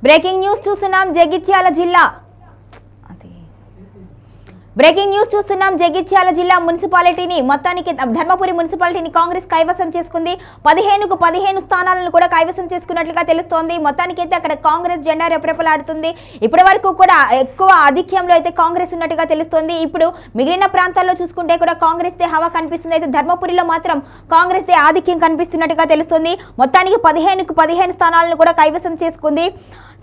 Breaking news చూస్తున్నాం. జగిత్యాల జిల్లా మున్సిపాలిటీని మొత్తానికి ధర్మపురి మున్సిపాలిటీని కాంగ్రెస్ కైవసం చేసుకుంది. 15 స్థానాలను కూడా కైవసం చేసుకున్నట్లుగా తెలుస్తోంది. మొత్తానికైతే అక్కడ కాంగ్రెస్ జెండా రెపరెపలాడుతుంది. ఇప్పటి వరకు కూడా ఎక్కువ ఆధిక్యంలో అయితే కాంగ్రెస్ ఉన్నట్టుగా తెలుస్తోంది. ఇప్పుడు మిగిలిన ప్రాంతాల్లో చూసుకుంటే కూడా కాంగ్రెస్ దే హవా కనిపిస్తుంది. అయితే ధర్మపురిలో మాత్రం కాంగ్రెస్ దే ఆధిక్యం కనిపిస్తున్నట్టుగా తెలుస్తోంది. మొత్తానికి 15 స్థానాలను కూడా కైవసం చేసుకుంది.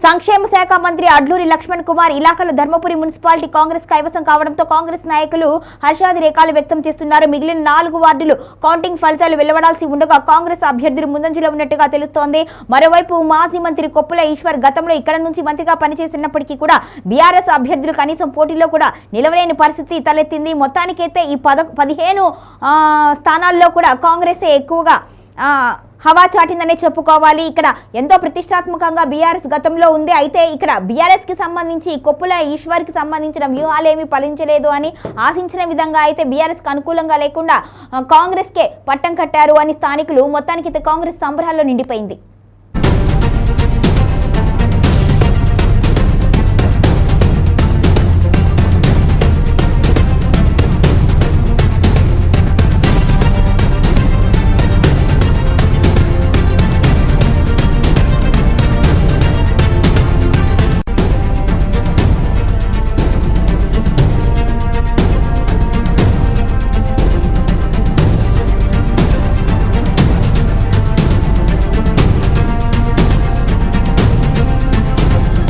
సంక్షేమ శాఖ మంత్రి అడ్లూరి లక్ష్మణ్ కుమార్ ఇలాకాలో ధర్మపురి మున్సిపాలిటీ కాంగ్రెస్ కైవసం కావడంతో కాంగ్రెస్ నాయకులు హర్షాతిరేకాలు వ్యక్తం చేస్తున్నారు. మిగిలిన 4 వార్డులు కౌంటింగ్ ఫలితాలు వెలువడాల్సి ఉండగా కాంగ్రెస్ అభ్యర్థులు ముందంజలో ఉన్నట్టుగా తెలుస్తోంది. మరోవైపు మాజీ మంత్రి కొప్పుల ఈశ్వర్ గతంలో ఇక్కడ నుంచి మంత్రిగా పనిచేసినప్పటికీ కూడా బీఆర్ఎస్ అభ్యర్థులు కనీసం పోటీలో కూడా నిలవలేని పరిస్థితి తలెత్తింది. మొత్తానికైతే ఈ 15 స్థానాల్లో కూడా కాంగ్రెస్ ఎక్కువగా హవా చాటిందనే చెప్పుకోవాలి. ఇక్కడ ఎంతో ప్రతిష్టాత్మకంగా బీఆర్ఎస్ గతంలో ఉంది. అయితే ఇక్కడ బీఆర్ఎస్ కి సంబంధించి కొప్పుల ఈశ్వర్ కి సంబంధించిన వ్యూహాలేమీ ఫలించలేదు అని ఆశించిన విధంగా అయితే బీఆర్ఎస్ కి అనుకూలంగా లేకుండా కాంగ్రెస్ కే పట్టం కట్టారు అని స్థానికులు మొత్తానికి కాంగ్రెస్ సంబరాల్లో నిండిపోయింది.